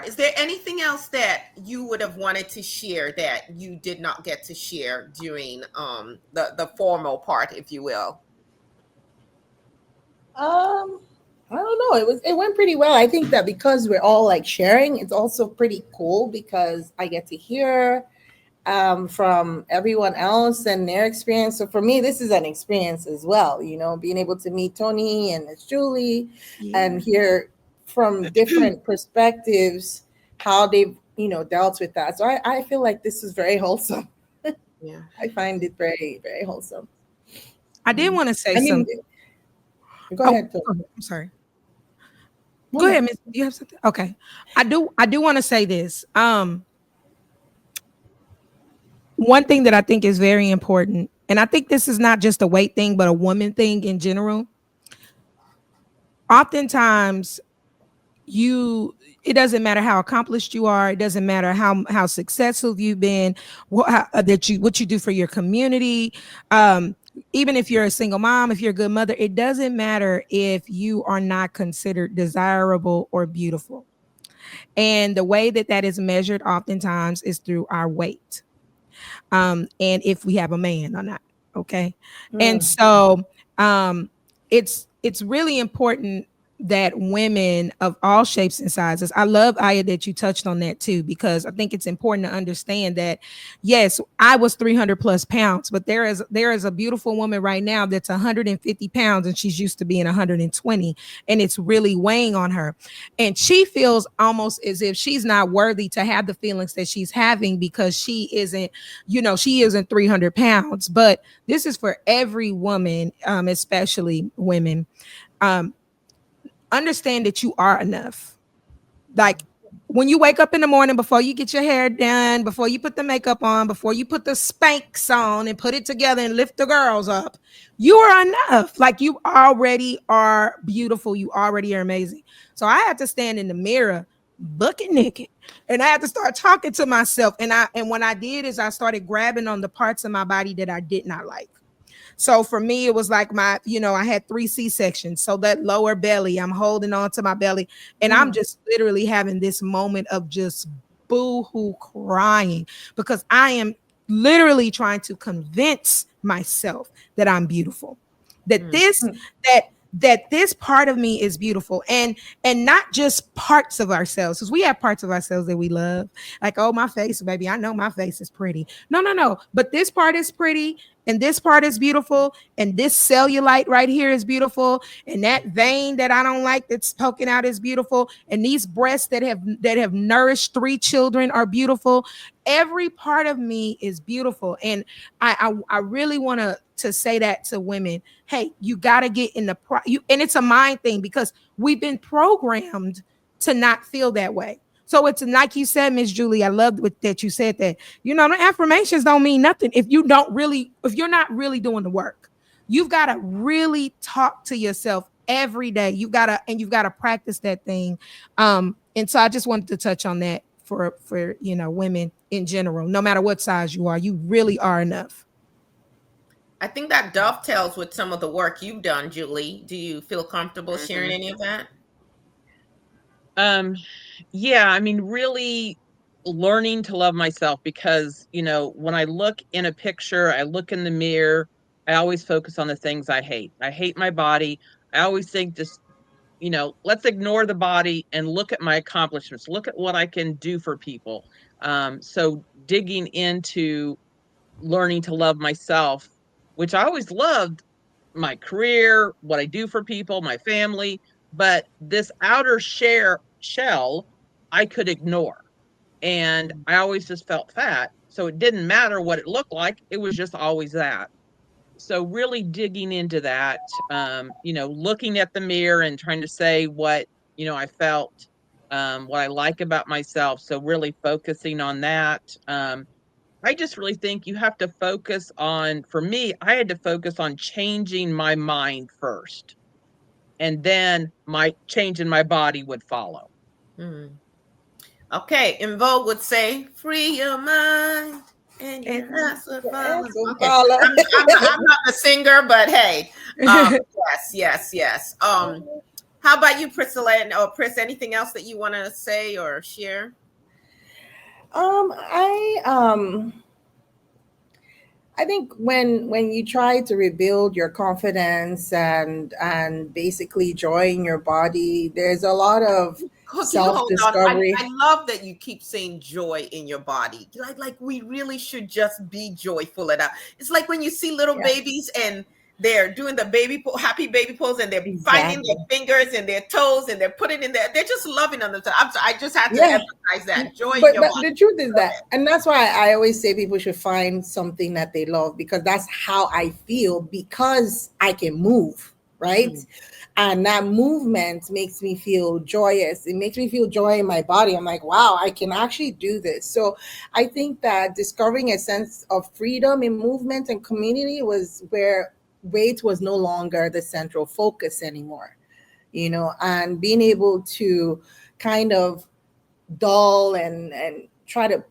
Is there anything else that you would have wanted to share that you did not get to share during the formal part, if you will? I don't know. It went pretty well. I think that because we're all like sharing, it's also pretty cool because I get to hear from everyone else and their experience. So for me, this is an experience as well. Being able to meet Tony and Miss Julie Yeah. and hear from different perspectives how they've dealt with that. So I feel like this is very wholesome. Yeah. I find it very, very wholesome. I did want to say I mean, something. go Oh, ahead, Tony. go ahead. I'm sorry. No, Go no. ahead, Miss. You have something? Okay. I do want to say this. One thing that I think is very important, and I think this is not just a weight thing, but a woman thing in general. Oftentimes, it doesn't matter how accomplished you are. It doesn't matter how successful you've been, what you do for your community. Even if you're a single mom, if you're a good mother, it doesn't matter if you are not considered desirable or beautiful. And the way that is measured oftentimes is through our weight. And if we have a man or not. Okay. And Mm. so it's really important that women of all shapes and sizes. I love, Aya, that you touched on that too, because I think it's important to understand that yes, I was 300 plus pounds, but there is a beautiful woman right now that's 150 pounds and she's used to being 120, and it's really weighing on her. And she feels almost as if she's not worthy to have the feelings that she's having because she isn't 300 pounds. But this is for every woman, especially women. Um, Understand that you are enough. Like when you wake up in the morning, before you get your hair done, before you put the makeup on, before you put the Spanx on and put it together and lift the girls up, you are enough. Like you already are beautiful. You already are amazing. So I had to stand in the mirror bucket naked, and I had to start talking to myself. And when I did is I started grabbing on the parts of my body that I did not like. So for me, it was like I had 3 C-sections. So that lower belly, I'm holding on to my belly. And I'm Mm. just literally having this moment of just boo-hoo crying because I am literally trying to convince myself that I'm beautiful. That Mm. this that that this part of me is beautiful, and not just parts of ourselves, because we have parts of ourselves that we love, like, oh, my face, baby, I know my face is pretty. No, but this part is pretty, and this part is beautiful, and this cellulite right here is beautiful, and that vein that I don't like that's poking out is beautiful, and these breasts that have nourished 3 children are beautiful. Every part of me is beautiful, and I really want to say that to women. Hey, you got to get in and it's a mind thing because we've been programmed to not feel that way. So it's like you said, Miss Julie, I love that you said that. The affirmations don't mean nothing if you're not really doing the work. You've got to really talk to yourself every day. You've got to practice that thing. And so I just wanted to touch on that for women in general. No matter what size you are, you really are enough. I think that dovetails with some of the work you've done, Julie. Do you feel comfortable sharing Mhm. any of that? Um, yeah, I mean, really learning to love myself because, when I look in a picture, I look in the mirror, I always focus on the things I hate. I hate my body. I always think just, let's ignore the body and look at my accomplishments, look at what I can do for people. So digging into learning to love myself, which I always loved my career, what I do for people, my family, but this outer shell I could ignore. And I always just felt fat. So it didn't matter what it looked like. It was just always that. So really digging into that, looking at the mirror and trying to say what, I felt, what I like about myself. So really focusing on that. I just really think you have to focus on, for me, I had to focus on changing my mind first. And then my change in my body would follow. Hmm. Okay, In Vogue would say, "Free your mind and your ass will follow." Yes, we'll Okay, follow. I'm not a singer, but hey, yes, yes, yes. How about you, Priscilla or Pris? Anything else that you want to say or share? I think when you try to rebuild your confidence and basically joy in your body, there's a lot of Can you self hold on? discovery. I love that you keep saying joy in your body. Like we really should just be joyful enough. It's like when you see little Yeah, babies and they're doing the happy baby pose, and they're finding their exactly. fingers and their toes and they're putting in there. They're just loving on themselves. I'm sorry, I just had to Yeah. emphasize that joy in But your the body. truth is that, and that's why I always say people should find something that they love, because that's how I feel, because I can move, right? Mm, And that movement makes me feel joyous. It makes me feel joy in my body. I'm like, wow, I can actually do this. So I think that discovering a sense of freedom in movement and community was where weight was no longer the central focus anymore, and being able to kind of dull and try to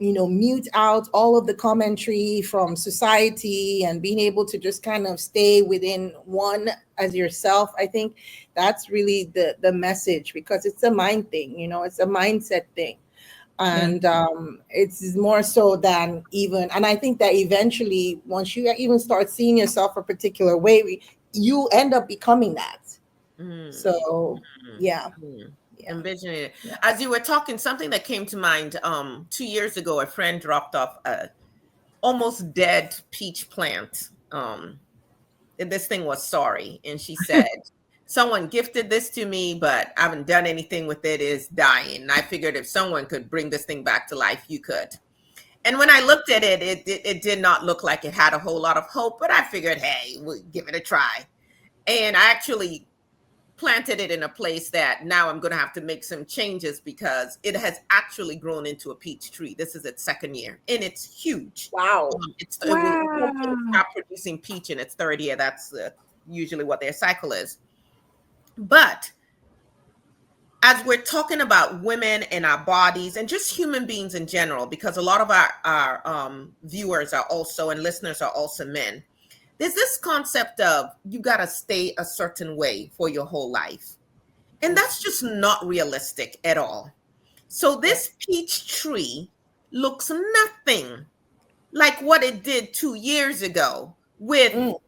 mute out all of the commentary from society and being able to just kind of stay within one as yourself. I think that's really the message, because it's a mind thing, it's a mindset thing. Yeah. And it's more so than even, and I think that eventually once you even start seeing yourself a particular way, you end up becoming that. mm, So mm, yeah. mm. Yeah. Envisioning it. Yeah. As you were talking, something that came to mind. 2 years ago, a friend dropped off a almost dead peach plant. And this thing was sorry, and she said, "Someone gifted this to me, but I haven't done anything with it. It's dying. And I figured if someone could bring this thing back to life, you could." And when I looked at it, it did not look like it had a whole lot of hope. But I figured, hey, we'll give it a try. And I actually planted it in a place that now I'm going to have to make some changes, because it has actually grown into a peach tree. This is its second year, and it's huge. Wow. It will Wow. stop producing peach in its third year. That's usually what their cycle is. But as we're talking about women and our bodies and just human beings in general, because a lot of our viewers are also, and listeners are also men, there's this concept of you got to stay a certain way for your whole life. And that's just not realistic at all. So Yeah. this peach tree looks nothing like what it did 2 years ago, with, Mm.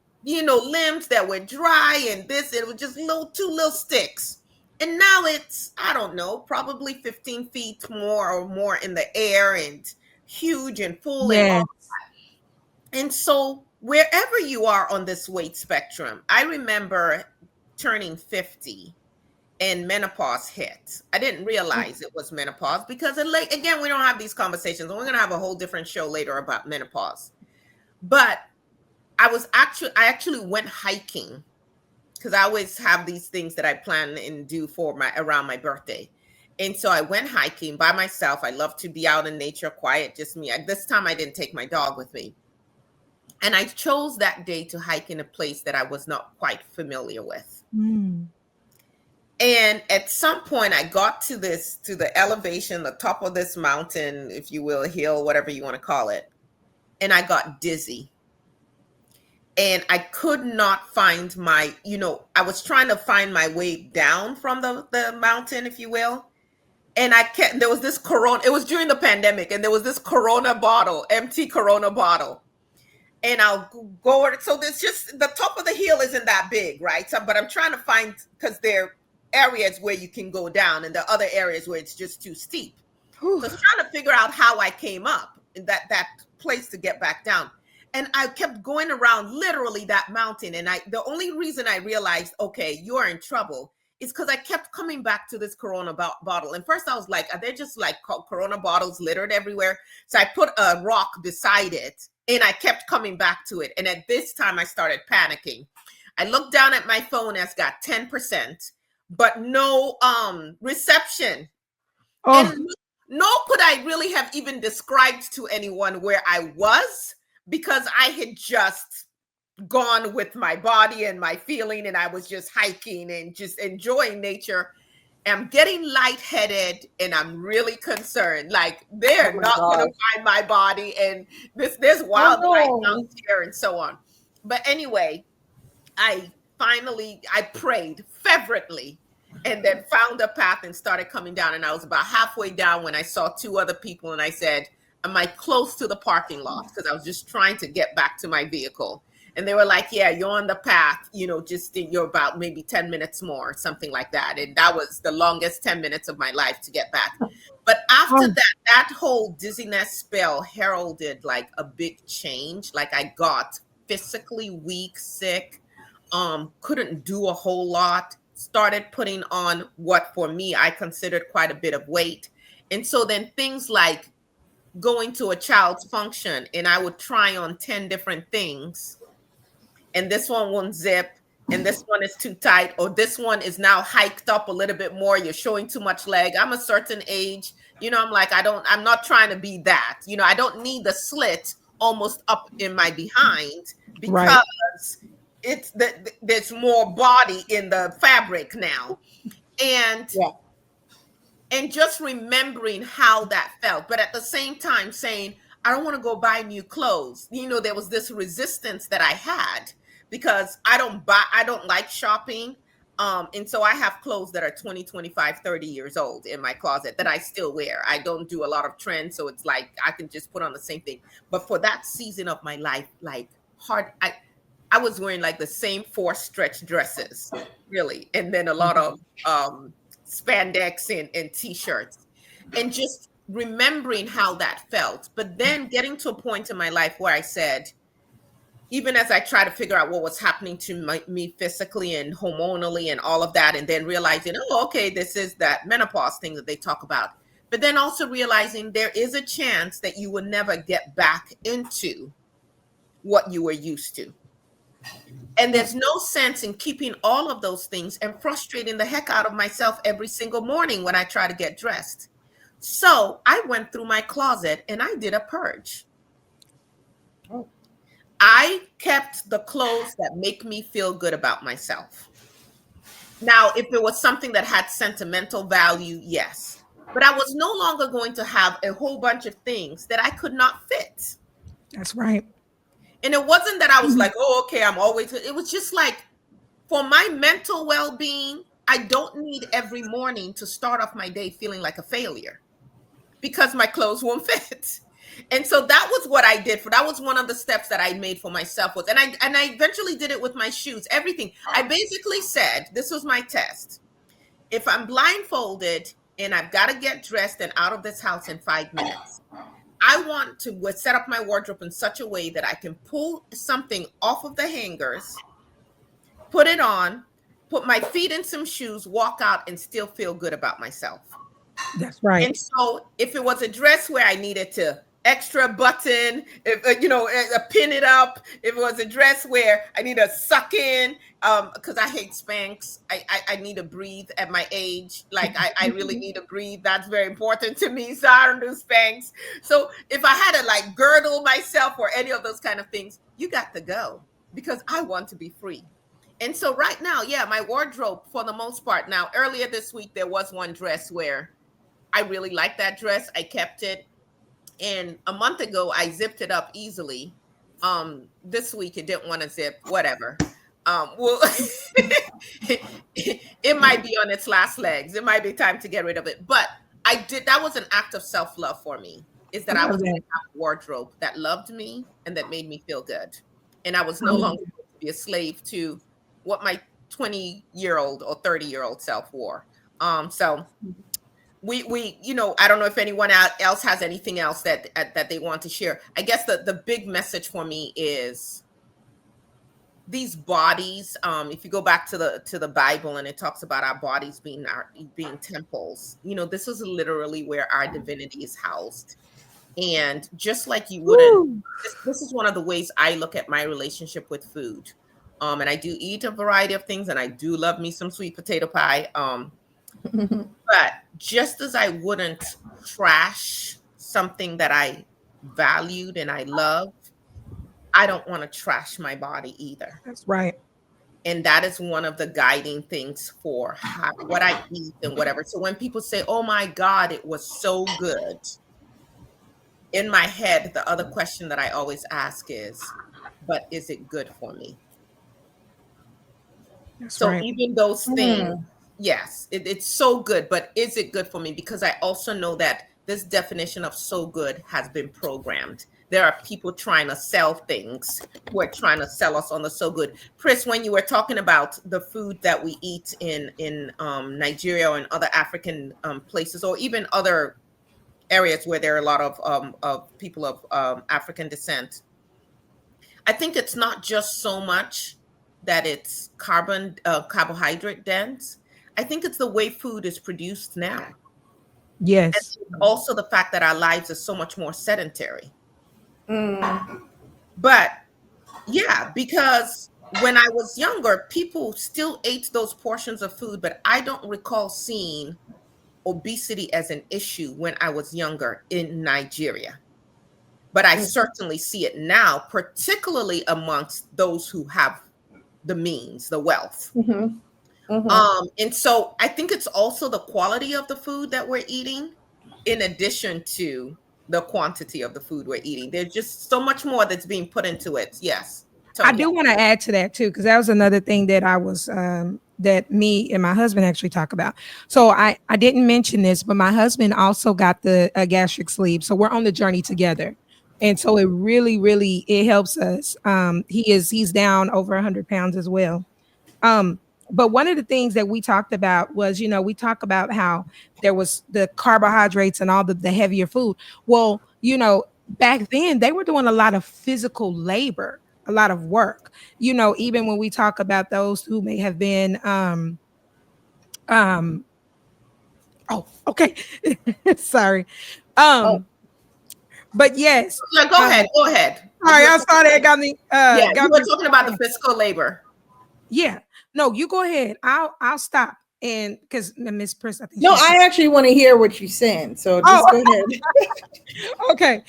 limbs that were dry, and this, it was just two little sticks. And now it's, I don't know, probably 15 feet more or more in the air, and huge and full and all. Yes. And so wherever you are on this weight spectrum, I remember turning 50 and menopause hit. I didn't realize it was menopause, because like, again, we don't have these conversations, and we're going to have a whole different show later about menopause. But I actually went hiking, because I always have these things that I plan and do for around my birthday. And so I went hiking by myself. I love to be out in nature, quiet, just me. This time I didn't take my dog with me. And I chose that day to hike in a place that I was not quite familiar with. Mm. And at some point I got to the elevation, the top of this mountain, if you will, hill, whatever you want to call it. And I got dizzy. And I could not find I was trying to find my way down from the mountain, if you will. And there was this Corona, it was during the pandemic, and there was this Corona bottle, empty Corona bottle. And I'll go, so there's just, the top of the hill isn't that big, right? So, but I'm trying to find, because there are areas where you can go down and there are other areas where it's just too steep. Whew. So I was trying to figure out how I came up in that place to get back down. And I kept going around literally that mountain. And the only reason I realized, okay, you're in trouble, is because I kept coming back to this Corona bottle. And first I was like, are there just like Corona bottles littered everywhere? So I put a rock beside it, and I kept coming back to it. And at this time I started panicking. I looked down at my phone, it's got 10%, but no reception. Oh, And nor could I really have even described to anyone where I was, because I had just gone with my body and my feeling, and I was just hiking and just enjoying nature. I'm getting lightheaded, and I'm really concerned. Like, Oh they're my not going to gosh. find my body, and there's Oh wildlife out no. here, and so on. But anyway, I prayed fervently and then found a path and started coming down. And I was about halfway down when I saw two other people, and I said, am I close to the parking lot? Because I was just trying to get back to my vehicle. And they were like, yeah, you're on the path, just you're about maybe 10 minutes more, something like that. And that was the longest 10 minutes of my life to get back. But after Oh, that whole dizziness spell heralded like a big change. Like I got physically weak, sick, couldn't do a whole lot, started putting on what for me I considered quite a bit of weight. And so then things like going to a child's function and I would try on 10 different things, and this one won't zip, and this one is too tight, or this one is now hiked up a little bit more, you're showing too much leg. I'm a certain age, I'm like, I'm not trying to be that, I don't need the slit almost up in my behind, right. because there's more body in the fabric now. and Yeah. and just remembering how that felt, but at the same time saying, I don't want to go buy new clothes. There was this resistance that I had, because I don't like shopping. And so I have clothes that are 20, 25, 30 years old in my closet that I still wear. I don't do a lot of trends, so it's like I can just put on the same thing. But for that season of my life, like hard, I was wearing like the same four stretch dresses, really, and then a lot of spandex and t-shirts, and just remembering how that felt. But then getting to a point in my life where I said, even as I try to figure out what was happening to me physically and hormonally and all of that, and then realizing, oh, okay, this is that menopause thing that they talk about. But then also realizing there is a chance that you will never get back into what you were used to. And there's no sense in keeping all of those things and frustrating the heck out of myself every single morning when I try to get dressed. So I went through my closet and I did a purge. Oh. I kept the clothes that make me feel good about myself. Now, if it was something that had sentimental value, yes. But I was no longer going to have a whole bunch of things that I could not fit. That's right. And it wasn't that I was like, oh, okay, I'm always, it was just like, for my mental well being, I don't need every morning to start off my day feeling like a failure because my clothes won't fit. And so that was what I did. That was one of the steps that I made for myself. And I eventually did it with my shoes, everything. I basically said, this was my test. If I'm blindfolded and I've got to get dressed and out of this house in 5 minutes, I want to set up my wardrobe in such a way that I can pull something off of the hangers, put it on, put my feet in some shoes, walk out, and still feel good about myself. That's right. And so if it was a dress where I needed to extra button, if, pin it up, if it was a dress where I need to suck in, because I hate Spanx. I need to breathe at my age. Like I really need to breathe. That's very important to me. So I don't do Spanx. So if I had to like girdle myself or any of those kind of things, you got to go, because I want to be free. And so right now, yeah, my wardrobe for the most part. Now, earlier this week, there was one dress where I really liked that dress. I kept it. And a month ago, I zipped it up easily. This week, it didn't want to zip, whatever. Well, it might be on its last legs. It might be time to get rid of it. But that was an act of self-love for me, is I that I love was going that. to have a wardrobe that loved me and that made me feel good. And I was I no love longer that. going to be a slave to what my 20-year-old or 30-year-old self wore. So we I don't know if anyone else has anything else that they want to share. I guess the big message for me is these bodies. If you go back to the Bible, and it talks about our bodies being temples, this is literally where our divinity is housed. And just like you wouldn't, Woo. this is one of the ways I look at my relationship with food. And I do eat a variety of things, and I do love me some sweet potato pie. But just as I wouldn't trash something that I valued and I love, I don't want to trash my body either. That's right. And that is one of the guiding things for what I eat and whatever. So when people say, oh my God, it was so good, in my head, the other question that I always ask is, but is it good for me? That's So right. even those things, Hmm. yes, it's so good, but is it good for me? Because I also know that this definition of so good has been programmed. There are people trying to sell things who are trying to sell us on the so good. Chris, when you were talking about the food that we eat in Nigeria or in other African places, or even other areas where there are a lot of people of African descent, I think it's not just so much that it's carbohydrate dense. I think it's the way food is produced now. And Yes. also the fact that our lives are so much more sedentary. Mm, But yeah, because when I was younger, people still ate those portions of food, but I don't recall seeing obesity as an issue when I was younger in Nigeria. But I mm, certainly see it now, particularly amongst those who have the means, the wealth. mhm, mhm. And so I think it's also the quality of the food that we're eating, in addition to the quantity of the food we're eating. There's just so much more that's being put into it. Yes, I Tony. do want to add to that too, because that was another thing that I was that me and my husband actually talk about. So I didn't mention this, but my husband also got the gastric sleeve, so we're on the journey together, and so it really it helps us. He's down over 100 pounds as well. Um, but one of the things that we talked about was, we talk about how there was the carbohydrates and all the heavier food. Well, back then they were doing a lot of physical labor, a lot of work. Even when we talk about those who may have been um oh, okay. Sorry. Oh, Um, but yes, Yeah, go ahead. Go ahead. You sorry, were I talking saw that about, yeah, you got were me. talking about the physical labor. Yeah. No, you go ahead. I'll stop. And because Miss Pris, I think no, she's I actually want to hear what you're saying. So oh, just go ahead. okay.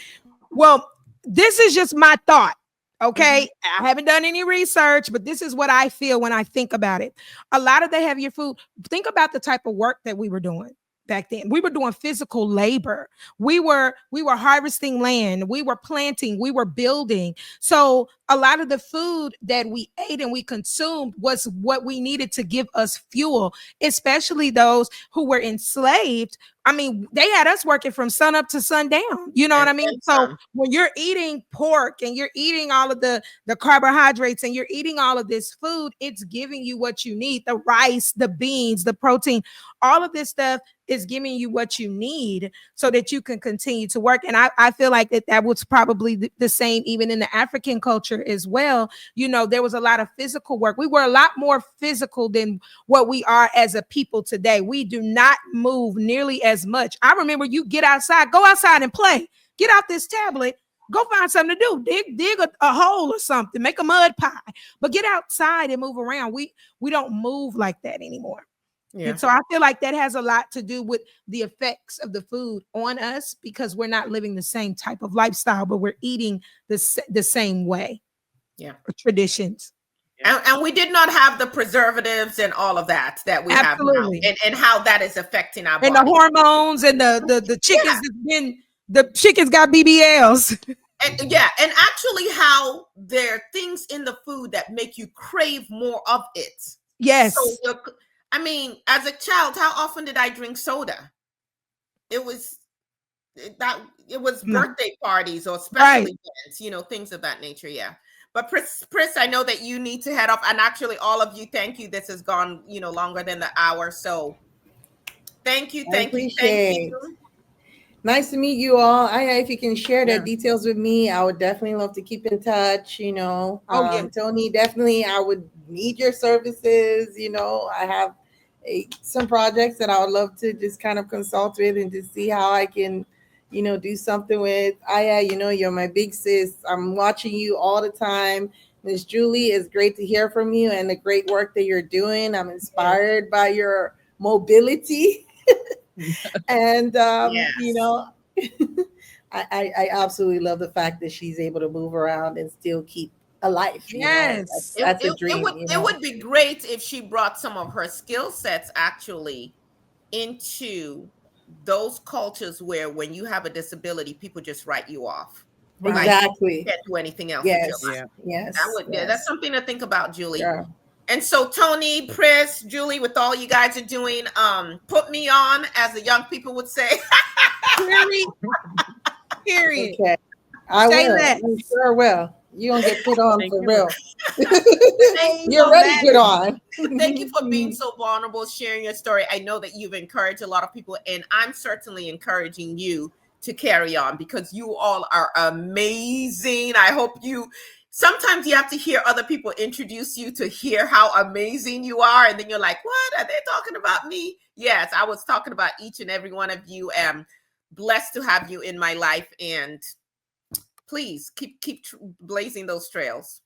Well, this is just my thought. Mhm. Okay. I haven't done any research, but this is what I feel when I think about it. A lot of the heavier food, think about the type of work that we were doing back then. We were doing physical labor. We were harvesting land, we were planting, we were building. So a lot of the food that we ate and we consumed was what we needed to give us fuel, especially those who were enslaved. I mean, they had us working from sun up to sundown. You know what And I mean? then So some. when you're eating pork and you're eating all of the carbohydrates and you're eating all of this food, it's giving you what you need. The rice, the beans, the protein, all of this stuff is giving you what you need so that you can continue to work. And I feel like that was probably the same even in the African culture as well. There was a lot of physical work. We were a lot more physical than what we are as a people today. We do not move nearly as much. I remember you get outside, go outside and play. Get out this tablet, go find something to do. Dig a hole or something, make a mud pie. But get outside and move around. We don't move like that anymore. Yeah. And so I feel like that has a lot to do with the effects of the food on us because we're not living the same type of lifestyle, but we're eating the same way Yeah. or traditions. And we did not have the preservatives and all of that we have now, Absolutely. and how that is affecting our And the body. hormones and the chickens Yeah. that's been the chickens got BBLs. And yeah, and actually how there are things in the food that make you crave more of it. So Yes. I mean, as a child, how often did I drink soda? It was that it was No. birthday parties or special Right. events, things of that nature. Yeah. But Pris, I know that you need to head off, and actually, all of you, thank you. This has gone, longer than the hour. So thank you, I thank you, thank appreciate. you. Nice to meet you all. If you can share the Yeah. details with me, I would definitely love to keep in touch. Oh yeah. Tony, definitely, I would need your services. I have some projects that I would love to just kind of consult with and to see how I can, do something with. You're my big sis. I'm watching you all the time. Miss Julie, it's great to hear from you and the great work that you're doing. I'm inspired by your mobility. And Yes. I absolutely love the fact that she's able to move around and still keep alive. Yes. That's a dream. It would be great if she brought some of her skill sets actually into those cultures where when you have a disability, people just write you off. Like Right. you Exactly. can't do anything else with your Yes. life. Yeah. That Yes. would, yeah, that's Yes. something to think about, Julie. Sure. And so Tony, Pris, Julie, with all you guys are doing, put me on, as the young people would say. Period. Period. Okay. I Say will. less. I sure will. You're gonna get put on Thank for you. real. Thank you You're so already much. put on. Thank you for being so vulnerable, sharing your story. I know that you've encouraged a lot of people, and I'm certainly encouraging you to carry on because you all are amazing. I hope you sometimes you have to hear other people introduce you to hear how amazing you are, and then you're like, what are they talking about me? Yes, I was talking about each and every one of you. I'm blessed to have you in my life, and please keep blazing those trails.